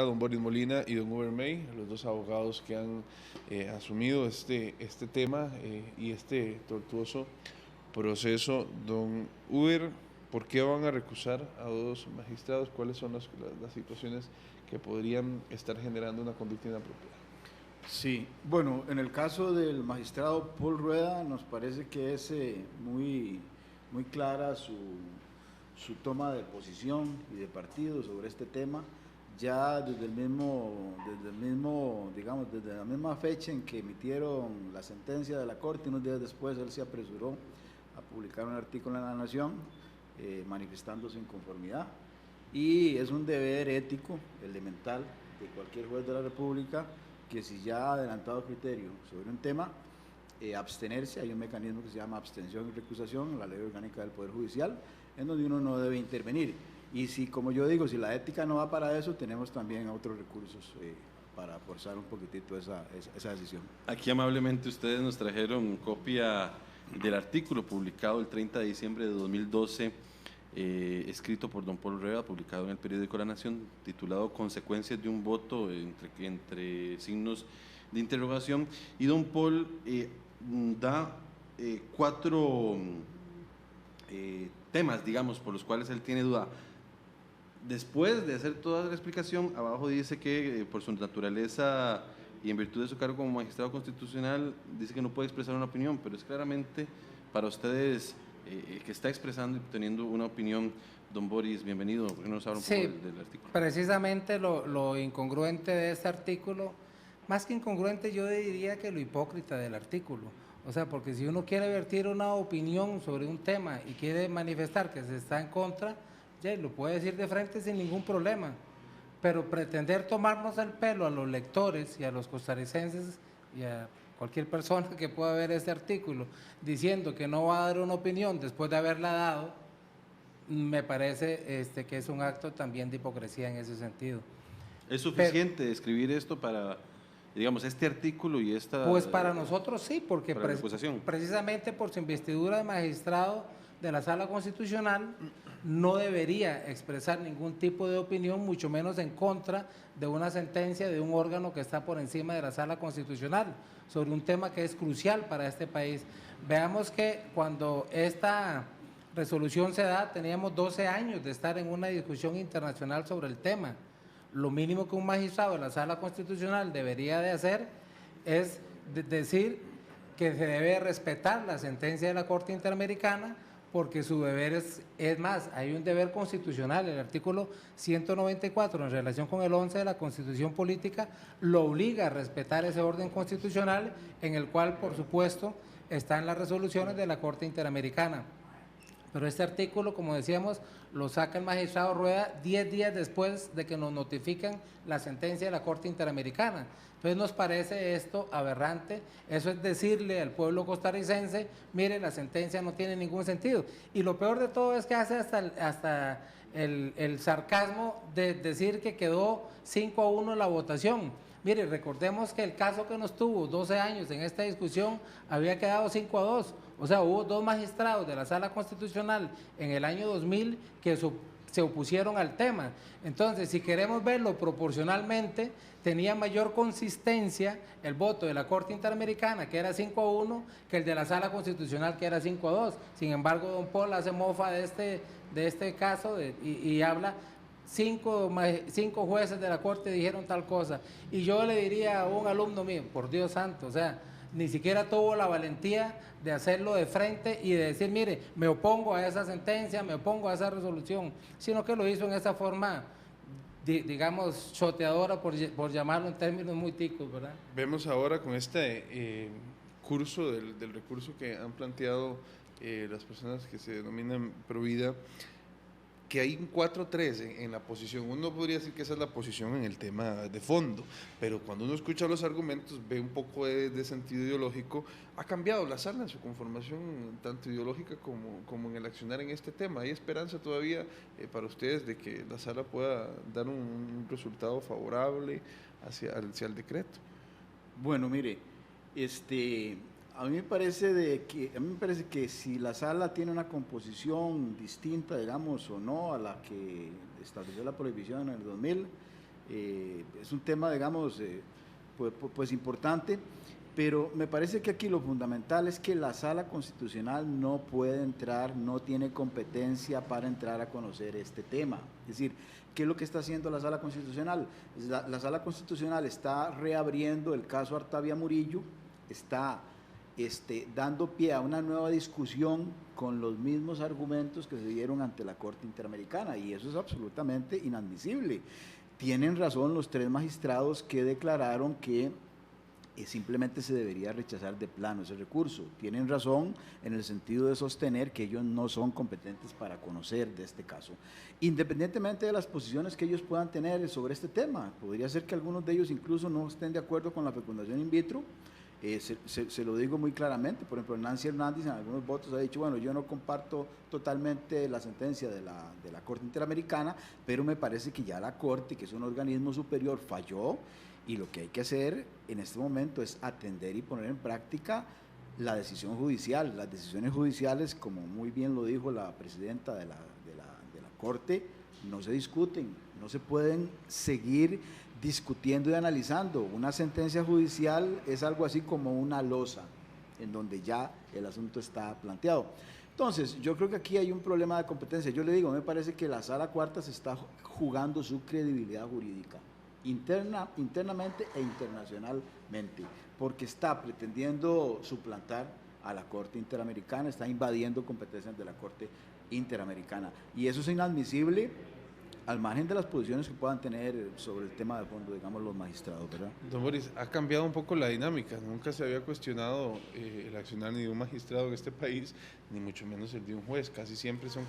don Boris Molina y don Uber May, los dos abogados que han asumido este tema y este tortuoso proceso. Don Uber, ¿por qué van a recusar a dos magistrados? ¿Cuáles son las situaciones que podrían estar generando una conducta inapropiada? Sí, bueno, en el caso del magistrado Paul Rueda nos parece que es muy clara su toma de posición y de partido sobre este tema. Ya desde la misma fecha en que emitieron la sentencia de la Corte, unos días después él se apresuró a publicar un artículo en La Nación manifestando su inconformidad, y es un deber ético elemental de cualquier juez de la República que, si ya ha adelantado criterio sobre un tema, abstenerse. Hay un mecanismo que se llama abstención y recusación en la Ley Orgánica del Poder Judicial, en donde uno no debe intervenir. Y si, como yo digo, si la ética no va para eso, tenemos también otros recursos para forzar un poquitito esa decisión. Aquí amablemente ustedes nos trajeron copia del artículo publicado el 30 de diciembre de 2012, escrito por don Paul Rueda, publicado en el periódico La Nación, titulado Consecuencias de un voto, entre signos de interrogación. Y don Paul da cuatro temas, digamos, por los cuales él tiene duda. Después de hacer toda la explicación, abajo dice que por su naturaleza y en virtud de su cargo como magistrado constitucional, dice que no puede expresar una opinión, pero es claramente para ustedes que está expresando y teniendo una opinión. Don Boris, bienvenido. ¿Por qué no nos habla un poco del artículo? Precisamente lo incongruente de este artículo, más que incongruente, yo diría que lo hipócrita del artículo. O sea, porque si uno quiere vertir una opinión sobre un tema y quiere manifestar que se está en contra, ya lo puede decir de frente sin ningún problema. Pero pretender tomarnos el pelo a los lectores y a los costarricenses y a cualquier persona que pueda ver este artículo diciendo que no va a dar una opinión después de haberla dado, me parece que es un acto también de hipocresía en ese sentido. ¿Es suficiente escribir esto para, digamos, este artículo y esta... Pues para nosotros sí, porque precisamente por su investidura de magistrado de la Sala Constitucional no debería expresar ningún tipo de opinión, mucho menos en contra de una sentencia de un órgano que está por encima de la Sala Constitucional, sobre un tema que es crucial para este país. Veamos que cuando esta resolución se da, teníamos 12 años de estar en una discusión internacional sobre el tema. Lo mínimo que un magistrado de la Sala Constitucional debería de hacer es decir que se debe respetar la sentencia de la Corte Interamericana, porque su deber es más, hay un deber constitucional, el artículo 194 en relación con el 11 de la Constitución Política lo obliga a respetar ese orden constitucional, en el cual por supuesto están las resoluciones de la Corte Interamericana. Pero este artículo, como decíamos, lo saca el magistrado Rueda 10 días después de que nos notifican la sentencia de la Corte Interamericana. Entonces nos parece esto aberrante. Eso es decirle al pueblo costarricense, mire, la sentencia no tiene ningún sentido. Y lo peor de todo es que hace hasta el sarcasmo de decir que quedó 5-1 la votación. Mire, recordemos que el caso que nos tuvo 12 años en esta discusión había quedado 5-2. O sea, hubo dos magistrados de la Sala Constitucional en el año 2000 que se opusieron al tema. Entonces, si queremos verlo proporcionalmente, tenía mayor consistencia el voto de la Corte Interamericana, que era 5-1, que el de la Sala Constitucional, que era 5-2. Sin embargo, don Paul hace mofa de este caso y habla... Cinco jueces de la Corte dijeron tal cosa, y yo le diría a un alumno mío, por Dios santo, o sea, ni siquiera tuvo la valentía de hacerlo de frente y de decir, mire, me opongo a esa sentencia, me opongo a esa resolución, sino que lo hizo en esa forma, digamos, choteadora, por llamarlo en términos muy ticos, ¿verdad? Vemos ahora con este curso del recurso que han planteado las personas que se denominan Provida, que hay un 4-3 en la posición. Uno podría decir que esa es la posición en el tema de fondo, pero cuando uno escucha los argumentos, ve un poco de sentido ideológico. Ha cambiado la sala en su conformación, tanto ideológica como en el accionar en este tema. ¿Hay esperanza todavía para ustedes de que la sala pueda dar un resultado favorable hacia el decreto? Bueno, mire, a mí me parece que si la sala tiene una composición distinta, digamos, o no, a la que estableció la prohibición en el 2000, es un tema, digamos, pues importante, pero me parece que aquí lo fundamental es que la Sala Constitucional no puede entrar, no tiene competencia para entrar a conocer este tema. Es decir, ¿qué es lo que está haciendo la Sala Constitucional? La Sala Constitucional está reabriendo el caso Artavia Murillo, está dando pie a una nueva discusión con los mismos argumentos que se dieron ante la Corte Interamericana, y eso es absolutamente inadmisible. Tienen razón los 3 magistrados que declararon que simplemente se debería rechazar de plano ese recurso. Tienen razón en el sentido de sostener que ellos no son competentes para conocer de este caso, independientemente de las posiciones que ellos puedan tener sobre este tema. Podría ser que algunos de ellos incluso no estén de acuerdo con la fecundación in vitro. Se lo digo muy claramente. Por ejemplo, Nancy Hernández en algunos votos ha dicho, bueno, yo no comparto totalmente la sentencia de la Corte Interamericana, pero me parece que ya la Corte, que es un organismo superior, falló, y lo que hay que hacer en este momento es atender y poner en práctica la decisión judicial. Las decisiones judiciales, como muy bien lo dijo la presidenta de la Corte, no se discuten, no se pueden seguir discutiendo y analizando. Una sentencia judicial es algo así como una losa, en donde ya el asunto está planteado. Entonces, yo creo que aquí hay un problema de competencia. Yo le digo, me parece que la Sala Cuarta se está jugando su credibilidad jurídica, internamente e internacionalmente, porque está pretendiendo suplantar a la Corte Interamericana, está invadiendo competencias de la Corte Interamericana, y eso es inadmisible, al margen de las posiciones que puedan tener sobre el tema de fondo, digamos, los magistrados, ¿verdad? Don Boris, ha cambiado un poco la dinámica. Nunca se había cuestionado el accionar ni de un magistrado en este país, ni mucho menos el de un juez. Casi siempre son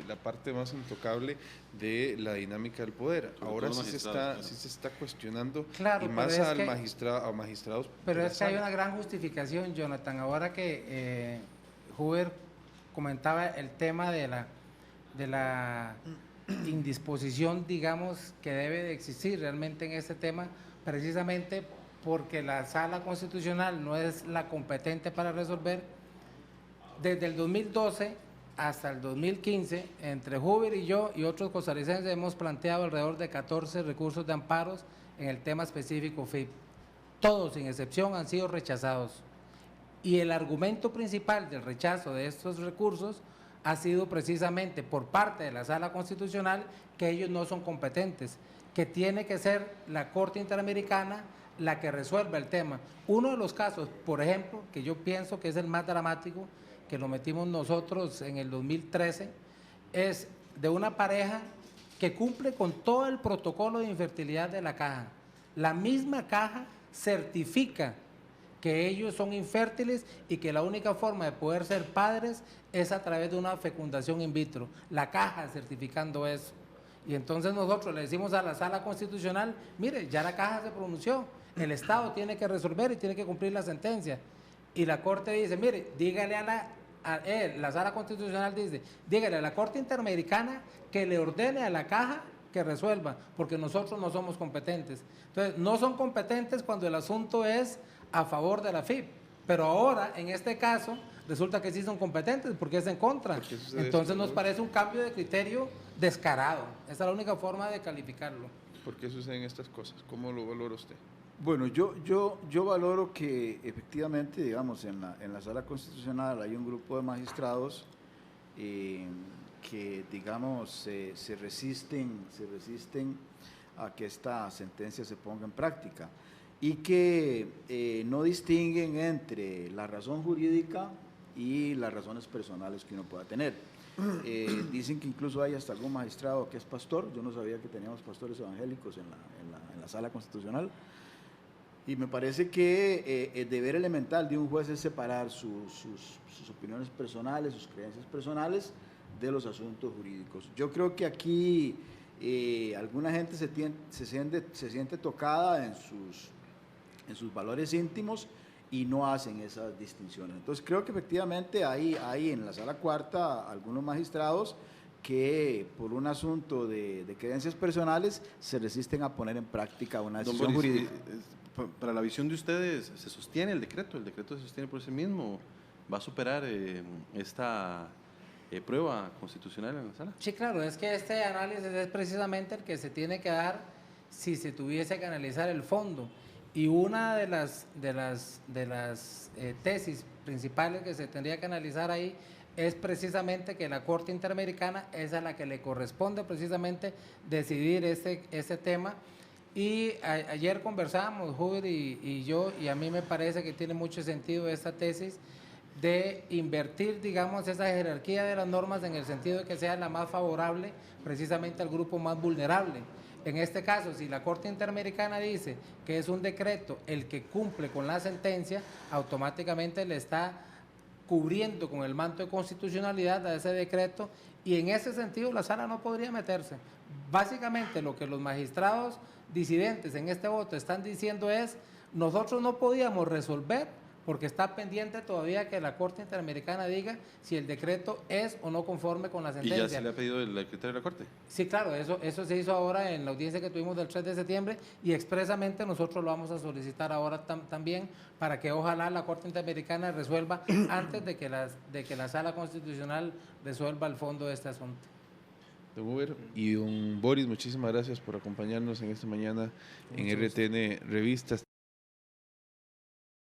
la parte más intocable de la dinámica del poder. Ahora sí se está cuestionando, claro, y más a magistrados. Pero es que hay una gran justificación, Jonathan. Ahora que Huber comentaba el tema de la indisposición, digamos, que debe de existir realmente en este tema, precisamente porque la Sala Constitucional no es la competente para resolver. Desde el 2012 hasta el 2015, entre Huber y yo y otros costarricenses hemos planteado alrededor de 14 recursos de amparos en el tema específico FIP. Todos, sin excepción, han sido rechazados. Y el argumento principal del rechazo de estos recursos ha sido precisamente por parte de la Sala Constitucional que ellos no son competentes, que tiene que ser la Corte Interamericana la que resuelva el tema. Uno de los casos, por ejemplo, que yo pienso que es el más dramático, que lo metimos nosotros en el 2013, es de una pareja que cumple con todo el protocolo de infertilidad de la caja. La misma caja certifica que ellos son infértiles y que la única forma de poder ser padres es a través de una fecundación in vitro. La caja certificando eso. Y entonces nosotros le decimos a la Sala Constitucional, mire, ya la caja se pronunció, el Estado tiene que resolver y tiene que cumplir la sentencia. Y la Corte dice, mire, dígale la Sala Constitucional dice, dígale a la Corte Interamericana que le ordene a la caja que resuelva, porque nosotros no somos competentes. Entonces, no son competentes cuando el asunto es a favor de la FIP, pero ahora, en este caso, resulta que sí son competentes porque es en contra. Entonces nos parece un cambio de criterio descarado. Esa es la única forma de calificarlo. ¿Por qué suceden estas cosas? ¿Cómo lo valora usted? Bueno, yo valoro que efectivamente, digamos, en la Sala Constitucional hay un grupo de magistrados que, digamos, se resisten a que esta sentencia se ponga en práctica, y que no distinguen entre la razón jurídica y las razones personales que uno pueda tener. Dicen que incluso hay hasta algún magistrado que es pastor. Yo no sabía que teníamos pastores evangélicos en la Sala Constitucional, y me parece que el deber elemental de un juez es separar sus opiniones personales, sus creencias personales de los asuntos jurídicos. Yo creo que aquí alguna gente se siente tocada en sus valores íntimos y no hacen esas distinciones. Entonces creo que efectivamente hay en la Sala Cuarta algunos magistrados que por un asunto de creencias personales se resisten a poner en práctica una decisión jurídica. Para la visión de ustedes, ¿se sostiene el decreto? ¿El decreto se sostiene por sí mismo? ¿Va a superar esta prueba constitucional en la sala? Sí, claro, es que este análisis es precisamente el que se tiene que dar si se tuviese que analizar el fondo. Y una de las tesis principales que se tendría que analizar ahí es precisamente que la Corte Interamericana es a la que le corresponde precisamente decidir ese tema. Y ayer conversábamos, Hubert y yo, y a mí me parece que tiene mucho sentido esta tesis de invertir, digamos, esa jerarquía de las normas en el sentido de que sea la más favorable precisamente al grupo más vulnerable. En este caso, si la Corte Interamericana dice que es un decreto el que cumple con la sentencia, automáticamente le está cubriendo con el manto de constitucionalidad a ese decreto, y en ese sentido la sala no podría meterse. Básicamente lo que los magistrados disidentes en este voto están diciendo es: nosotros no podíamos resolver porque está pendiente todavía que la Corte Interamericana diga si el decreto es o no conforme con la ¿Y sentencia. ya se le ha pedido el criterio de la Corte? Sí, claro, eso se hizo ahora en la audiencia que tuvimos del 3 de septiembre, y expresamente nosotros lo vamos a solicitar ahora también, para que ojalá la Corte Interamericana resuelva antes de que la Sala Constitucional resuelva el fondo de este asunto. Don Hubert y don Boris, muchísimas gracias por acompañarnos en esta mañana en RTN Revistas.